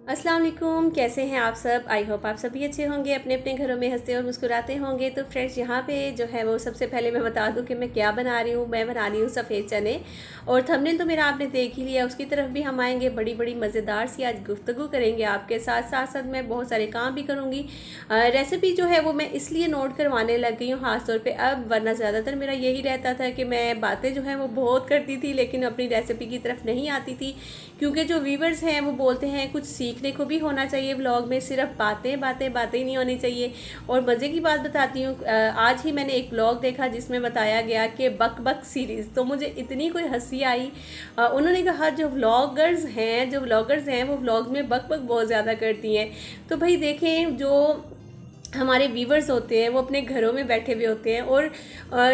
अस्सलाम वालेकुम, कैसे हैं आप सब। आई होप आप सभी अच्छे होंगे, अपने अपने घरों में हंसते और मुस्कुराते होंगे। तो फ्रेंड्स, यहाँ पे जो है वो सबसे पहले मैं बता दूं कि मैं क्या बना रही हूँ। मैं बना रही हूँ सफ़ेद चने, और थंबनेल तो मेरा आपने देख ही लिया, उसकी तरफ भी हम आएंगे। बड़ी बड़ी मज़ेदार सी आज गुफ्तगू करेंगे आपके साथ साथ साथ मैं बहुत सारे काम भी करूँगी। रेसिपी जो है वो मैं इसलिए नोट करवाने लग गई हूँ ख़ास तौर पर अब, वरना ज़्यादातर मेरा यही रहता था कि मैं बातें जो है वो बहुत करती थी लेकिन अपनी रेसिपी की तरफ नहीं आती थी, क्योंकि जो व्यूवर्स हैं वो बोलते हैं कुछ सीखने को भी होना चाहिए व्लॉग में, सिर्फ बातें बातें बातें ही नहीं होनी चाहिए। और मज़े की बात बताती हूँ, आज ही मैंने एक व्लॉग देखा जिसमें बताया गया कि बक बक सीरीज़, तो मुझे इतनी कोई हंसी आई। उन्होंने कहा जो व्लॉगर्स हैं वो व्लॉग में बक बक बहुत ज़्यादा करती हैं। तो भाई देखें, जो हमारे व्यूवर्स होते हैं वो अपने घरों में बैठे हुए होते हैं, और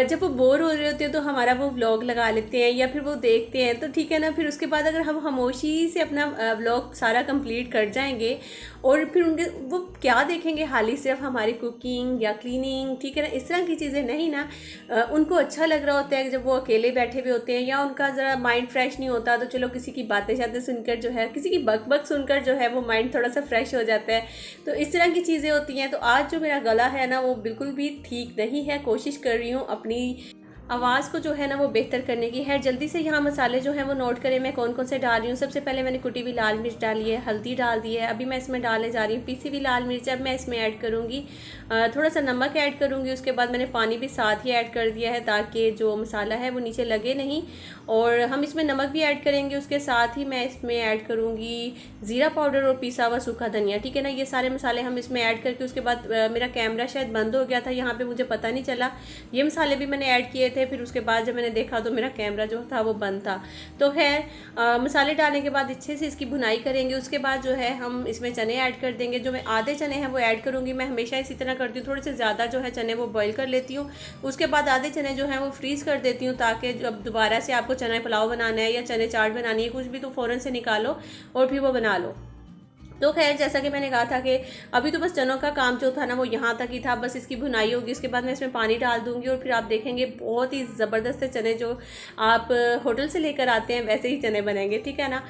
जब वो बोर हो रहे होते हैं तो हमारा वो व्लॉग लगा लेते हैं या फिर वो देखते हैं, तो ठीक है ना। फिर उसके बाद अगर हम खामोशी से अपना व्लॉग सारा कंप्लीट कर जाएंगे और फिर उनके वो क्या देखेंगे, हाली सिर्फ हमारी कुकिंग या क्लीनिंग, ठीक है ना, इस तरह की चीज़ें नहीं ना। उनको अच्छा लग रहा होता है जब वो अकेले बैठे हुए होते हैं या उनका ज़रा माइंड फ्रेश नहीं होता, तो चलो किसी की बातें शातें सुनकर जो है, किसी की बक बक सुनकर जो है वो माइंड थोड़ा सा फ्रेश हो जाता है। तो इस तरह की चीज़ें होती हैं। तो आज जो मेरा गला है ना वो बिल्कुल भी ठीक नहीं है, कोशिश कर रही हूँ अपनी आवाज़ को जो है ना वो बेहतर करने की है। जल्दी से यहाँ मसाले जो हैं वो नोट करें मैं कौन कौन से डाल रही हूँ। सबसे पहले मैंने कुटी हुई लाल मिर्च डाली है, हल्दी डाल दी है, अभी मैं इसमें डालने जा रही हूँ पीसी हुई लाल मिर्च। अब मैं इसमें ऐड करूँगी थोड़ा सा नमक ऐड करूँगी। उसके बाद मैंने पानी भी साथ ही ऐड कर दिया है ताकि जो मसाला है वो नीचे लगे नहीं, और हम इसमें नमक भी ऐड करेंगे। उसके साथ ही मैं इसमें ऐड करूँगी ज़ीरा पाउडर और पिसा हुआ सूखा धनिया, ठीक है ना। ये सारे मसाले हम इसमें ऐड करके, उसके बाद मेरा कैमरा शायद बंद हो गया था यहाँ पे, मुझे पता नहीं चला। ये मसाले भी मैंने ऐड किए थे, फिर उसके बाद जब मैंने देखा तो मेरा कैमरा जो था वो बंद था। तो खैर मसाले डालने के बाद अच्छे से इसकी भुनाई करेंगे। उसके बाद जो है हम इसमें चने ऐड कर देंगे। जो मैं आधे चने हैं वो ऐड करूँगी। मैं हमेशा इसी तरह करती हूँ, थोड़े से ज़्यादा जो है चने वो बॉईल कर लेती हूँ। उसके बाद आधे चने जो हैं वो फ्रीज़ कर देती हूँ, ताकि जब दोबारा से आपको चना पुलाव बनाना है या चने चाट बनानी है, कुछ भी, तो फ़ौरन से निकालो और फिर वो बना लो। तो खैर, जैसा कि मैंने कहा था कि अभी तो बस चनों का काम जो था ना वो यहाँ तक ही था, बस इसकी भुनाई होगी। उसके बाद मैं इसमें पानी डाल दूँगी और फिर आप देखेंगे बहुत ही ज़बरदस्त चने जो आप होटल से लेकर आते हैं वैसे ही चने बनेंगे, ठीक है ना।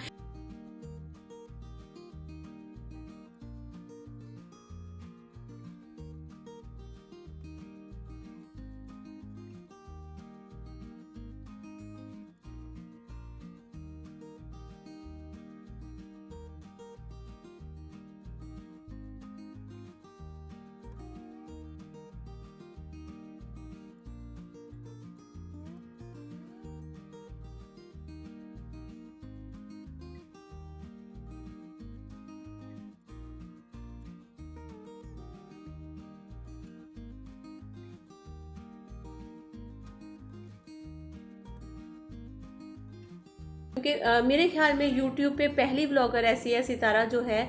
क्योंकि मेरे ख्याल में यूट्यूब पे पहली व्लॉगर ऐसी है सितारा, जो है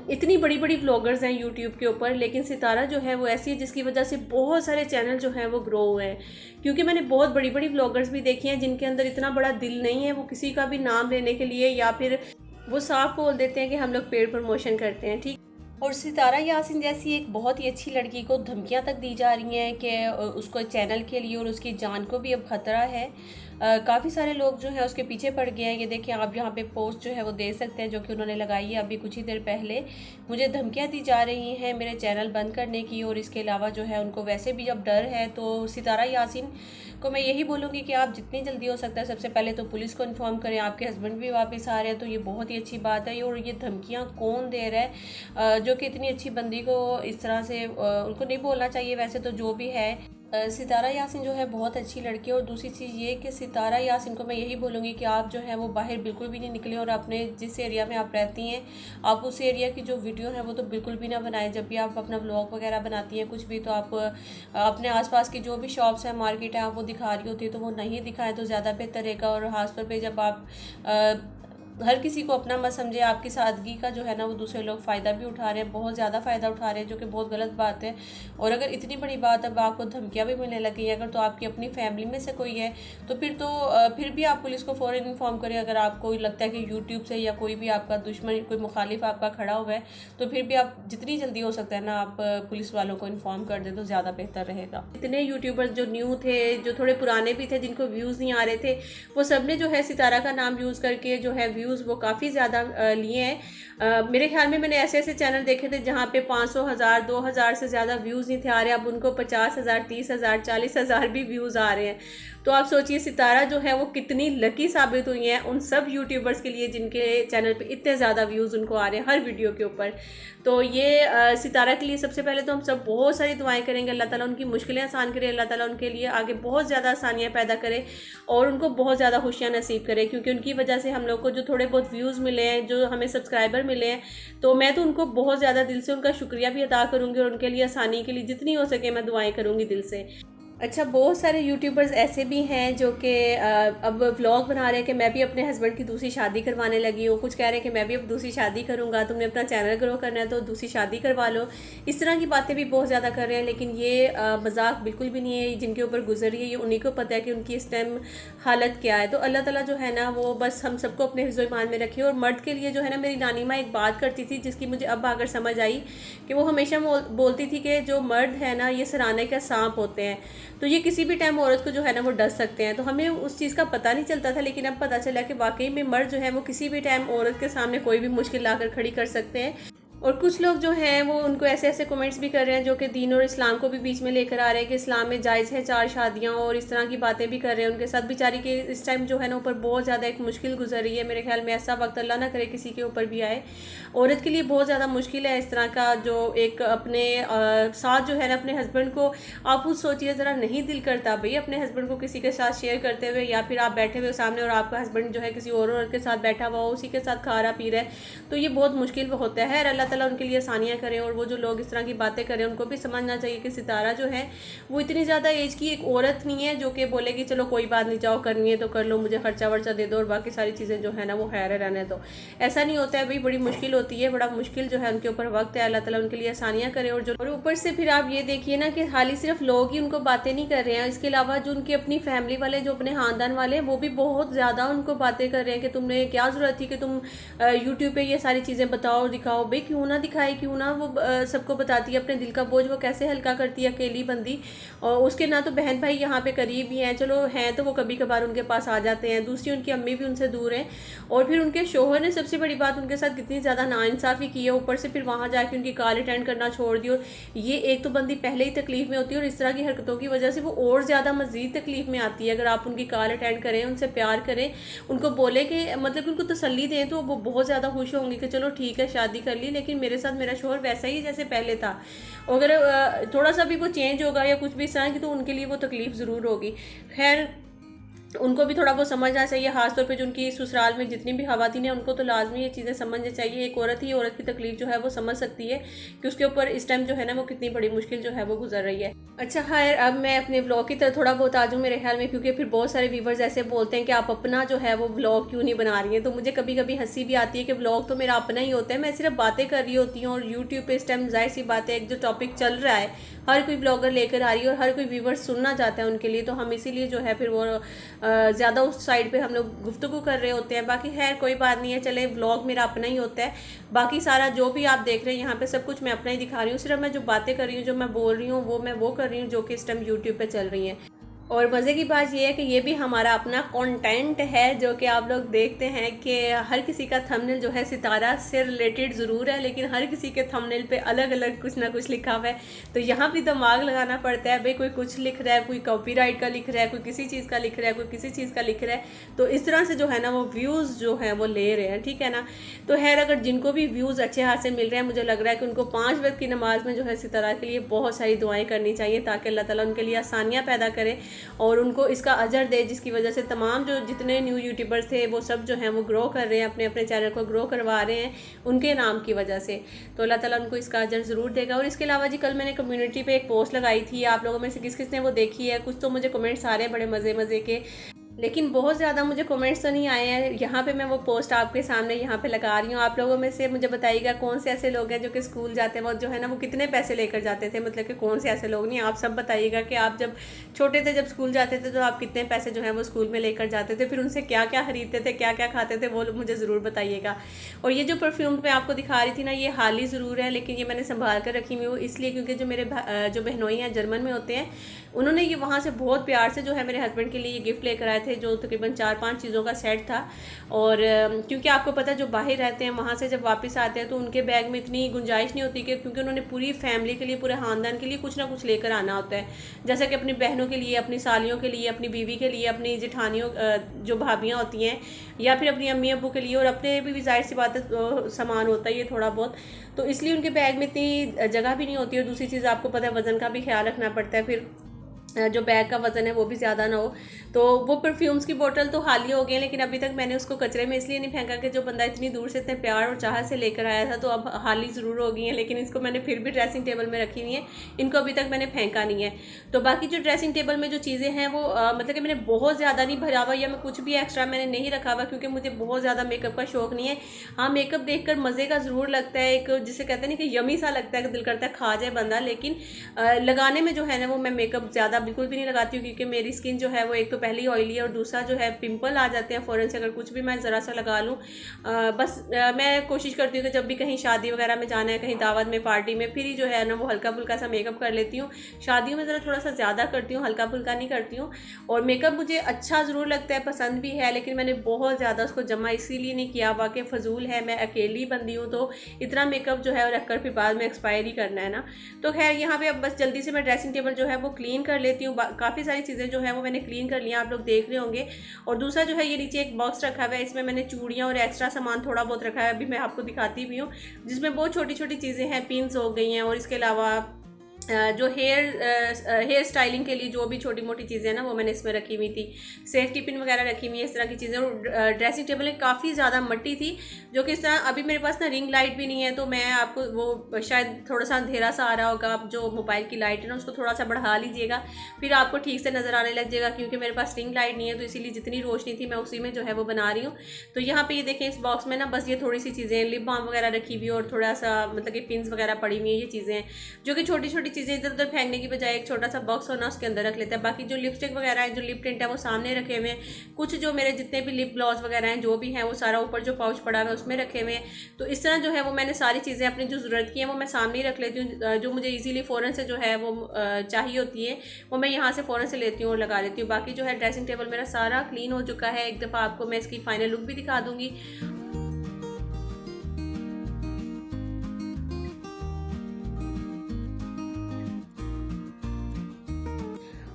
इतनी बड़ी बड़ी व्लॉगर्स हैं यूट्यूब के ऊपर, लेकिन सितारा जो है वो ऐसी है जिसकी वजह से बहुत सारे चैनल जो हैं वो ग्रो हुए हैं। क्योंकि मैंने बहुत बड़ी बड़ी व्लॉगर्स भी देखी हैं जिनके अंदर इतना बड़ा दिल नहीं है, वो किसी का भी नाम लेने के लिए, या फिर वो साफ बोल देते हैं कि हम लोग पेड प्रमोशन करते हैं, ठीक। और सितारा यासिन जैसी एक बहुत ही अच्छी लड़की को धमकियां तक दी जा रही हैं कि उसको चैनल के लिए और उसकी जान को भी अब खतरा है। काफ़ी सारे लोग जो है उसके पीछे पड़ गए हैं। ये देखिए, आप यहाँ पे पोस्ट जो है वो दे सकते हैं जो कि उन्होंने लगाई है अभी कुछ ही देर पहले। मुझे धमकियाँ दी जा रही हैं मेरे चैनल बंद करने की, और इसके अलावा जो है उनको वैसे भी जब डर है, तो सितारा यासिन को मैं यही बोलूँगी कि आप जितनी जल्दी हो सकता है सबसे पहले तो पुलिस को इन्फॉर्म करें। आपके हस्बैंड भी वापस आ रहे हैं तो ये बहुत ही अच्छी बात है। और ये धमकियाँ कौन दे रहा है, जो कि इतनी अच्छी बंदी को इस तरह से उनको नहीं बोलना चाहिए वैसे तो, जो भी है। सितारा यासिन जो है बहुत अच्छी लड़की है। और दूसरी चीज़ ये कि सितारा यासिन को मैं यही बोलूँगी कि आप जो है वो बाहर बिल्कुल भी नहीं निकले, और अपने जिस एरिया में आप रहती हैं आप उस एरिया की जो वीडियो है वो तो बिल्कुल भी ना बनाएं। जब भी आप अपना व्लॉग वगैरह बनाती हैं कुछ भी, तो आप अपने आसपास की जो भी शॉप्स हैं, मार्केट है, आप वो दिखा रही होती है तो वो नहीं दिखाएं तो ज़्यादा बेहतर रहेगा। और ख़ासतौर पर जब आप हर किसी को अपना मत समझे, आपकी सादगी का जो है ना वो दूसरे लोग फ़ायदा भी उठा रहे हैं, बहुत ज़्यादा फ़ायदा उठा रहे हैं, जो कि बहुत गलत बात है। और अगर इतनी बड़ी बात अब आपको धमकियाँ भी मिलने लगी हैं, अगर तो आपकी अपनी फैमिली में से कोई है तो फिर भी आप पुलिस को फ़ौरन इन्फॉर्म करें। अगर आपको लगता है कि यूट्यूब से या कोई भी आपका दुश्मन, कोई मुखालिफ आपका खड़ा हुआ है, तो फिर भी आप जितनी जल्दी हो सकता है ना आप पुलिस वालों को इन्फॉर्म कर दें तो ज़्यादा बेहतर रहेगा। इतने यूट्यूबर्स जो न्यू थे, जो थोड़े पुराने भी थे, जिनको व्यूज़ नहीं आ रहे थे, वो सब ने जो है सितारा का नाम यूज़ करके जो है व्यूज़ वो काफ़ी ज़्यादा लिए हैं। मेरे ख्याल में मैंने ऐसे ऐसे चैनल देखे थे जहाँ पे 500,000 2,000 से ज़्यादा व्यूज़ नहीं थे आ रहे, अब उनको 50,000 30,000 40,000 भी व्यूज़ आ रहे हैं। तो आप सोचिए सितारा जो है वो कितनी लकी साबित हुई हैं उन सब यूट्यूबर्स के लिए जिनके चैनल पे इतने ज़्यादा व्यूज़ उनको आ रहे हैं हर वीडियो के ऊपर। तो ये सितारा के लिए सबसे पहले तो हम सब बहुत सारी दुआएं करेंगे, अल्लाह ताला उनकी मुश्किलें आसान करे, अल्लाह ताला उनके लिए आगे बहुत ज़्यादा आसानियाँ पैदा करे और उनको बहुत ज़्यादा खुशियाँ नसीब करे, क्योंकि उनकी वजह से हम लोग को जो थोड़े बहुत व्यूज़ मिले हैं, जो हमें सब्सक्राइबर मिले हैं, तो मैं तो उनको बहुत ज़्यादा दिल से उनका शुक्रिया भी अदा करूँगी और उनके लिए आसानी के लिए जितनी हो सके मैं दुआएँ करूँगी दिल से। अच्छा, बहुत सारे यूट्यूबर्स ऐसे भी हैं जो कि अब व्लॉग बना रहे हैं कि मैं भी अपने हस्बैंड की दूसरी शादी करवाने लगी हूँ, कुछ कह रहे हैं कि मैं भी अब दूसरी शादी करूँगा, तुमने अपना चैनल ग्रो करना है तो दूसरी शादी करवा लो। इस तरह की बातें भी बहुत ज़्यादा कर रहे हैं, लेकिन ये मजाक बिल्कुल भी नहीं है। जिनके ऊपर गुजर रही है ये उन्हीं को पता है कि उनकी इस टाइम हालत क्या है। तो अल्लाह ताला जो है ना वो बस हम सबको अपने हिफ्ज़ ईमान में रखे। और मर्द के लिए जो है ना, मेरी नानी माँ एक बात करती थी जिसकी मुझे अब आकर समझ आई कि वो हमेशा बोलती थी कि जो मर्द है ना ये सराने का सांप होते हैं, तो ये किसी भी टाइम औरत को जो है ना वो डस सकते हैं। तो हमें उस चीज़ का पता नहीं चलता था, लेकिन अब पता चला कि वाकई में मर्द जो है वो किसी भी टाइम औरत के सामने कोई भी मुश्किल लाकर खड़ी कर सकते हैं। और कुछ लोग जो हैं वो उनको ऐसे ऐसे कमेंट्स भी कर रहे हैं जो कि दीन और इस्लाम को भी बीच में लेकर आ रहे हैं कि इस्लाम में जायज़ है 4 शादियां, और इस तरह की बातें भी कर रहे हैं। उनके साथ बेचारी के इस टाइम जो है ना ऊपर बहुत ज़्यादा एक मुश्किल गुजर रही है। मेरे ख्याल में ऐसा वक्त अल्लाह ना करे किसी के ऊपर भी आए। औरत के लिए बहुत ज़्यादा मुश्किल है इस तरह का, जो एक अपने साथ जो है ना अपने हस्बैंड को, आप खुद सोचिए ज़रा, नहीं दिल करता भाई अपने हस्बैंड को किसी के साथ शेयर करते हुए, या फिर आप बैठे हुए सामने और आपका हस्बैंड जो है किसी और औरत के साथ बैठा हुआ हो, उसी के साथ खा रहा पी रहा है, तो ये बहुत मुश्किल होता है। अल्लाह ताला उनके लिए आसानियाँ करें। और वो जो लोग इस तरह की बातें करें उनको भी समझना चाहिए कि सितारा जो है वो इतनी ज़्यादा एज की एक औरत नहीं है जो कि बोले कि चलो कोई बात नहीं, जाओ करनी है तो कर लो, मुझे खर्चा वर्चा दे दो और बाकी सारी चीज़ें जो है ना वो खैर रहने दो। ऐसा नहीं होता है भाई, बड़ी मुश्किल होती है, बड़ा मुश्किल जो है उनके ऊपर वक्त है। अल्लाह ताला उनके लिए आसानियाँ करे। और ऊपर से फिर आप ये देखिए ना कि खाली सिर्फ लोग ही उनको बातें नहीं कर रहे हैं, इसके अलावा जो उनकी अपनी फैमिली वाले, जो अपने खानदान वाले हैं, वो भी बहुत ज़्यादा उनको बातें कर रहे हैं कि तुमने क्या ज़रूरत थी कि तुम यूट्यूब पे ये सारी चीज़ें बताओ दिखाओ। भाई क्यों ना दिखाए, क्यों ना वो सबको बताती है, अपने दिल का बोझ वो कैसे हल्का करती है अकेली बंदी। और उसके ना तो बहन भाई यहाँ पे करीब ही हैं, चलो हैं तो वो कभी कभार उनके पास आ जाते हैं, दूसरी उनकी अम्मी भी उनसे दूर हैं, और फिर उनके शोहर ने सबसे बड़ी बात उनके साथ कितनी ज़्यादा नाइंसाफ़ी की है, ऊपर से फिर वहाँ जाके उनकी कॉल अटेंड करना छोड़ दी। और ये एक तो बंदी पहले ही तकलीफ़ में होती है और इस तरह की हरकतों की वजह से वो और ज़्यादा मज़ीद तकलीफ़ में आती है। अगर आप उनकी कॉल अटेंड करें, उनसे प्यार करें, उनको बोले कि मतलब उनको तसल्ली दें, तो वो बहुत ज़्यादा खुश होंगी कि चलो ठीक है शादी कर ली, लेकिन मेरे साथ मेरा शोहर वैसा ही जैसे पहले था। अगर थोड़ा सा भी वो चेंज होगा या कुछ भी इस तरह की, तो उनके लिए वो तकलीफ़ ज़रूर होगी। खैर उनको भी थोड़ा बहुत समझना चाहिए, खासतौर पे जो उनकी ससुराल में जितनी भी ख़वातीन हैं उनको तो लाजमी ये चीज़ें समझनी चाहिए। एक औरत ही औरत की तकलीफ़ जो है वो समझ सकती है कि उसके ऊपर इस टाइम जो है ना वो कितनी बड़ी मुश्किल जो है वो गुजर रही है। अच्छा खैर, अब मैं अपने व्लॉग की तरफ थोड़ा बहुत आ जाऊँ मेरे ख्याल में, क्योंकि फिर बहुत सारे व्यूवर्स ऐसे बोलते हैं कि आप अपना जो है वो व्लॉग क्यों नहीं बना रही हैं। तो मुझे कभी कभी हंसी भी आती है कि व्लॉग तो मेरा अपना ही होता है, मैं सिर्फ बातें कर रही होती हूँ, और यूट्यूब पर इस टाइम जाहिर सी बात है एक जो टॉपिक चल रहा है हर कोई व्लॉगर लेकर आ रही है और हर कोई व्यूवर सुनना चाहता है उनके लिए, तो हम इसीलिए जो है फिर वो ज़्यादा उस साइड पे हम लोग गुफ्तगू कर रहे होते हैं। बाकी खैर कोई बात नहीं है, चले व्लॉग मेरा अपना ही होता है। बाकी सारा जो भी आप देख रहे हैं यहाँ पे सब कुछ मैं अपना ही दिखा रही हूँ, सिर्फ मैं जो बातें कर रही हूँ, जो मैं बोल रही हूँ वो मैं वो कर रही हूँ जो कि इस टाइम यूट्यूब पे चल रही हैं। और मज़े की बात यह है कि ये भी हमारा अपना कंटेंट है जो कि आप लोग देखते हैं कि हर किसी का थंबनेल जो है सितारा से रिलेटेड ज़रूर है, लेकिन हर किसी के थंबनेल पे अलग अलग कुछ ना कुछ लिखा हुआ है। तो यहाँ भी दिमाग लगाना पड़ता है, भाई कोई कुछ लिख रहा है, कोई कॉपीराइट का लिख रहा है, कोई किसी चीज़ का लिख रहा है, कोई किसी चीज़ का लिख रहा है, तो इस तरह से जो है ना वो व्यूज़ जो हैं वो ले रहे हैं, ठीक है ना। तो खैर अगर जिनको भी व्यूज़ अच्छे हाथ से मिल रहे हैं, मुझे लग रहा है कि उनको 5 वक्त की नमाज में जो है सितारा के लिए बहुत सारी दुआएँ करनी चाहिए, ताकि अल्लाह ताला उनके लिए आसानियाँ पैदा करे और उनको इसका अजर दे, जिसकी वजह से तमाम जो जितने न्यू यूट्यूबर्स थे वो सब जो हैं वो ग्रो कर रहे हैं, अपने अपने चैनल को ग्रो करवा रहे हैं उनके नाम की वजह से। तो अल्लाह ताला उनको इसका अजर ज़रूर देगा। और इसके अलावा जी कल मैंने कम्युनिटी पे एक पोस्ट लगाई थी, आप लोगों में से किस किस ने वो देखी है? कुछ तो मुझे कमेंट्स आ रहे हैं बड़े मज़े मज़े के, लेकिन बहुत ज़्यादा मुझे कमेंट्स तो नहीं आए हैं। यहाँ पे मैं वो पोस्ट आपके सामने यहाँ पे लगा रही हूँ। आप लोगों में से मुझे बताइएगा कौन से ऐसे लोग हैं जो कि स्कूल जाते हैं, वो जो है ना वो कितने पैसे लेकर जाते थे, मतलब कि कौन से ऐसे लोग नहीं, आप सब बताइएगा कि आप जब छोटे थे, जब स्कूल जाते थे, तो आप कितने पैसे जो है वो स्कूल में लेकर जाते थे, फिर उनसे क्या क्या खरीदते थे, क्या क्या खाते थे, वो मुझे ज़रूर बताइएगा। और ये जो परफ्यूम मैं आपको दिखा रही थी ना, ये हाली ज़रूर है, लेकिन ये मैंने संभाल कर रखी हुई हूँ इसलिए क्योंकि जो मेरे जो बहनोई हैं जर्मन में होते हैं, उन्होंने ये वहाँ से बहुत प्यार से जो है मेरे हस्बैंड के लिए ये गिफ्ट लेकर आए थे। थे जो तकरीबन 4-5 चीज़ों का सेट था। और क्योंकि आपको पता है जो बाहर रहते हैं वहाँ से जब वापस आते हैं तो उनके बैग में इतनी गुंजाइश नहीं होती कि क्योंकि उन्होंने पूरी फैमिली के लिए, पूरे ख़ानदान के लिए कुछ ना कुछ लेकर आना होता है। जैसे कि अपनी बहनों के लिए, अपनी सालियों के लिए, अपनी बीवी के लिए, अपनी जेठानियों जो भाभियाँ होती हैं, या फिर अपनी अम्मी अब्बू के लिए, और अपने भी ज़ाहिर सी बात है सामान होता है ये थोड़ा बहुत। तो इसलिए उनके बैग में इतनी जगह भी नहीं होती। और दूसरी चीज़ आपको पता है वज़न का भी ख्याल रखना पड़ता है, फिर जो बैग का वज़न है वो भी ज़्यादा ना हो। तो वो परफ्यूम्स की बोतल तो हाल ही हो गई, लेकिन अभी तक मैंने उसको कचरे में इसलिए नहीं फेंका कि जो बंदा इतनी दूर से इतने प्यार और चाहत से लेकर आया था तो अब हाल ही ज़रूर हो गई हैं, लेकिन इसको मैंने फिर भी ड्रेसिंग टेबल में रखी हुई है, इनको अभी तक मैंने फेंका नहीं है। तो बाकी जो ड्रेसिंग टेबल में जो चीज़ें हैं वो मतलब कि मैंने बहुत ज़्यादा नहीं भरा हुआ, या मैं कुछ भी एक्स्ट्रा मैंने नहीं रखा हुआ, क्योंकि मुझे बहुत ज़्यादा मेकअप का शौक नहीं है। हाँ, मेकअप देखकर मज़े का ज़रूर लगता है, एक जिसे कहते हैं ना कि यमी सा लगता है कि दिल करता है खा जाए बंदा, लेकिन लगाने में जो है ना वो मैं मेकअप ज़्यादा बिल्कुल भी नहीं लगाती हूँ, क्योंकि मेरी स्किन जो है वो एक तो पहले ही ऑयली है और दूसरा जो है पिंपल आ जाते हैं फ़ौरन से अगर कुछ भी मैं ज़रा सा लगा लूँ। बस मैं कोशिश करती हूँ कि जब भी कहीं शादी वगैरह में जाना है, कहीं दावत में, पार्टी में, फिर ही जो है ना वो हल्का फुल्का सा मेकअप कर लेती हूँ। शादियों में ज़रा थोड़ा सा ज़्यादा करती हूँ, हल्का फुल्का नहीं करती हूँ। और मेकअप मुझे अच्छा ज़रूर लगता है, पसंद भी है, लेकिन मैंने बहुत ज़्यादा उसको जमा इसीलिए नहीं किया, वाकई फजूल है, मैं अकेली बंदी हूँ तो इतना मेकअप जो है रख कर फिर बाद में एक्सपायर ही करना है ना। तो खैर यहाँ पे अब बस जल्दी से मैं ड्रेसिंग टेबल जो है वो क्लीन कर लेती हूँ। काफ़ी सारी चीज़ें जो है वो मैंने क्लीन कर लिया, आप लोग देख रहे होंगे। और दूसरा जो है ये नीचे एक बॉक्स रखा हुआ है, इसमें मैंने चूड़ियाँ और एक्स्ट्रा सामान थोड़ा बहुत रखा है, अभी मैं आपको दिखाती भी हूँ, जिसमें बहुत छोटी छोटी चीज़ें हैं, पिन्स हो गई हैं, और इसके अलावा जो हेयर स्टाइलिंग के लिए जो भी छोटी मोटी चीज़ें हैं ना वो मैंने इसमें रखी हुई थी, सेफ्टी पिन वगैरह रखी हुई है, इस तरह की चीज़ें। और ड्रेसिंग टेबल में काफ़ी ज़्यादा मट्टी थी, जो कि इस तरह अभी मेरे पास ना रिंग लाइट भी नहीं है, तो मैं आपको वो शायद थोड़ा सा अंधेरा सा आ रहा होगा, आप जो मोबाइल की लाइट है ना उसको थोड़ा सा बढ़ा लीजिएगा, फिर आपको ठीक से नज़र आने लग जाएगा, क्योंकि मेरे पास रिंग लाइट नहीं है, तो इसीलिए जितनी रोशनी थी मैं उसी में जो है वो बना रही हूँ। तो यहाँ पर ये देखें इस बॉक्स में ना बस ये थोड़ी सी चीज़ें, लिप बाम वगैरह रखी हुई और थोड़ा सा मतलब कि पिन्स वगैरह पड़ी हुई है, ये चीज़ें जो कि छोटी छोटी चीज़ें इधर उधर फेंकने की बजाय एक छोटा सा बॉक्स होना उसके अंदर रख लेते हैं। बाकी जो लिपस्टिक वगैरह है, जो लिप टिंट है वो सामने रखे हुए हैं, कुछ जो मेरे जितने भी लिप ग्लॉस वगैरह हैं जो भी हैं वो सारा ऊपर जो पाउच पड़ा हुआ है उसमें रखे हुए हैं। तो इस तरह जो है वो मैंने सारी चीज़ें अपनी जो ज़रूरत की हैं वो मैं सामने ही रख लेती हूँ, जो मुझे ईजीली फ़ौरन से जो है वो चाहिए होती है वो मैं यहाँ से फ़ौरन से लेती हूँ और लगा लेती हूँ। बाकी जो है ड्रेसिंग टेबल मेरा सारा क्लीन हो चुका है, एक दफ़ा आपको मैं इसकी फाइनल लुक भी दिखा दूँगी।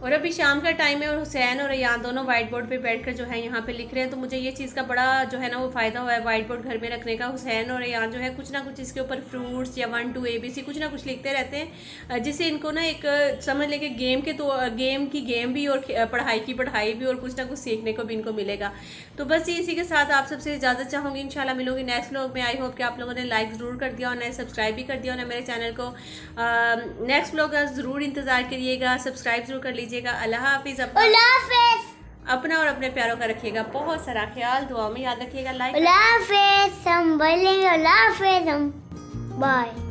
और अभी शाम का टाइम है और हुसैन और रेयान दोनों वाइट बोर्ड पे बैठकर जो है यहाँ पे लिख रहे हैं, तो मुझे ये चीज़ का बड़ा जो है ना वो फ़ायदा हुआ है वाइट बोर्ड घर में रखने का। हुसैन और रेयान जो है कुछ ना कुछ इसके ऊपर फ्रूट्स या 1 to ABC कुछ ना कुछ लिखते रहते हैं, जिससे इनको ना एक समझ लें कि गेम के तो गेम की गेम भी और पढ़ाई की पढ़ाई भी और कुछ ना कुछ सीखने को भी इनको मिलेगा। तो बस ये इसी के साथ आप सबसे इजाज़त चाहूँगी, इंशाल्लाह मिलूंगी नेक्स्ट व्लॉग में। आई होप कि आप लोगों ने लाइक ज़रूर कर दिया और सब्सक्राइब भी कर दिया और मेरे चैनल को नेक्स्ट व्लॉग का ज़रूर इंतज़ार करिएगा, सब्सक्राइब ज़रूर कर लीजिएगा। अल्लाह हाफिज़। अपना और अपने प्यारों का रखिएगा बहुत सारा ख्याल, दुआ में याद रखिएगा। लाइक, अल्लाह हाफिज़, हम बोलेंगे अल्लाह हाफिज़, हम बाय।